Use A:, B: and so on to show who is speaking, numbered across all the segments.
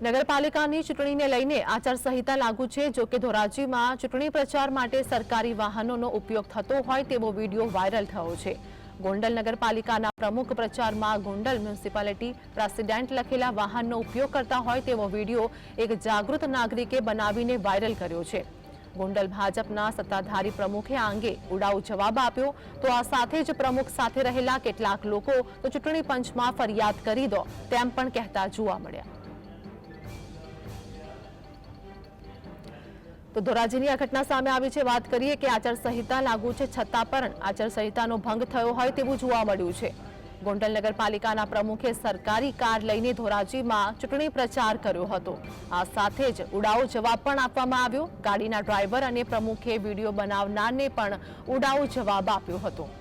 A: નગરપાલિકાની ચૂંટણીને લઈને આચારસંહિતા લાગુ છે। જો કે ધોરાજીમાં ચૂંટણી પ્રચાર માટે સરકારી વાહનોનો ઉપયોગ થતો હોય તેવો વિડીયો વાયરલ થયો છે। ગોંડલ નગરપાલિકાના પ્રમુખ પ્રચારમાં ગોંડલ મ્યુનિસિપાલિટી પ્રેસિડેન્ટ લખેલા વાહનનો ઉપયોગ કરતા હોય તેવો વિડીયો એક જાગૃત નાગરિકે બનાવીને વાયરલ કર્યો છે। ગોંડલ ભાજપના સત્તાધારી પ્રમુખે આ અંગે ઉડાઉ જવાબ આપ્યો તો આ સાથે જ પ્રમુખ સાથે રહેલા કેટલાક લોકો તો ચૂંટણી પંચમાં ફરિયાદ કરી દો તેમ પણ કહેતા જોવા મળ્યા। તો ધોરાજીની આ ઘટના સામે આવી છે। વાત કરીએ કે આચારસંહિતા લાગુ છે છતાં પણ આચારસંહિતાનો ભંગ થયો હોય તેવું જોવા મળ્યું છે। ગોંડલ નગરપાલિકાના પ્રમુખે સરકારી કાર લઈને ધોરાજીમાં ચૂંટણી પ્રચાર કર્યો હતો। આ સાથે જ ઉડાઉ જવાબ પણ આપવામાં આવ્યો। ગાડીના ડ્રાઈવર અને પ્રમુખે વિડીયો બનાવનારને પણ ઉડાઉ જવાબ આપ્યો હતો।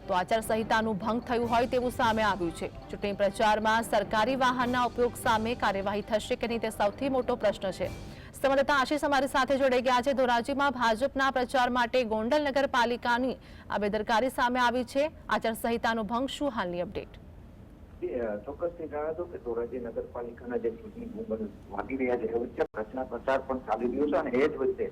A: તો આચારસંહિતાનું ભંગ થયું હોય તેવું સામે આવ્યું છે। ચૂંટણી પ્રચારમાં સરકારી વાહનના ઉપયોગ સામે કાર્યવાહી થશે કે નહીં તે સૌથી મોટો પ્રશ્ન છે। સંવાદદાતા આશીષ અમારી સાથે જોડાઈ ગયા છે। ધોરાજીમાં ભાજપના પ્રચાર માટે ગોંડલ નગરપાલિકાની આ બેદરકારી સામે આવી છે। આચારસંહિતાનો ભંગ શું હાલની અપડેટ?
B: ચોક્કસથી જણાવતો કે ધોરાજી નગરપાલિકાના જે ચૂંટણી વાગી રહ્યા છે વચ્ચે પ્રચાર પણ ચાલી રહ્યો છે અને એ જ વચ્ચે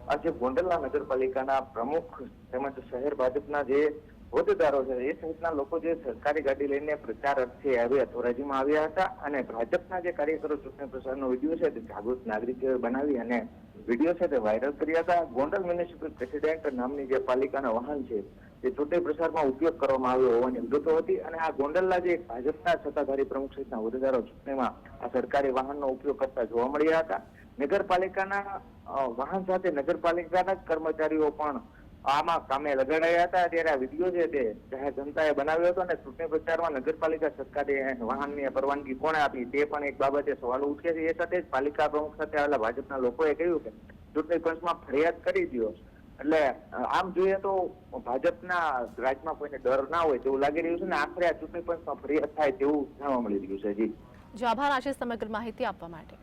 B: આજે ગોંડલના નગરપાલિકાના પ્રમુખ તેમજ શહેર ભાજપના જે હોદ્દેદારો છે એ સહિતના લોકો જે સરકારી ગાડી લઈને પ્રચાર અર્થે આવ્યા ધોરાજીમાં આવ્યા હતા અને ભાજપના જે કાર્યકરો ચૂંટણી પ્રચારનો વિડીયો છે તે જાગૃત નાગરિકે બનાવી અને વિડીયો છે તે વાયરલ કર્યા હતા। ગોંડલ મ્યુનિસિપલ પ્રેસિડેન્ટ નામની જે પાલિકાના વાહન છે તે ચૂંટણી પ્રચારમાં ઉપયોગ કરવામાં આવ્યો હોવાની વિગતો હતી અને આ ગોંડલના જે ભાજપના સત્તાધારી પ્રમુખ સહિતના હોદ્દેદારો ચૂંટણીમાં આ સરકારી વાહનનો ઉપયોગ કરતા જોવા મળ્યા હતા। નગરપાલિકાના વાહન સાથે નગરપાલિકાના જ કર્મચારીઓ પણ આમાં કામે લગાડાયા હતા। ત્યારે આ વિડીયો છે તે જાહેર જનતાએ બનાવ્યો હતો અને ચૂંટણી પ્રચારમાં નગરપાલિકા સરકારે વાહનની પરવાનગી કોણે આપી તે પણ એક બાબતે સવાલો ઉઠ્યા છે। એ સાથે જ પાલિકા પ્રમુખ સાથે આવેલા ભાજપના લોકોએ કહ્યું કે ચૂંટણી પંચમાં ફરિયાદ કરી દો। એટલે આમ જોઈએ તો ભાજપના રાજમાં કોઈને ડર ના હોય તેવું લાગી રહ્યું છે ને આખરે આ ચૂંટણી પંચમાં ફરિયાદ થાય તેવું જાણવા મળી રહ્યું છે। જી
A: આભાર આશીષ સમગ્ર માહિતી આપવા માટે।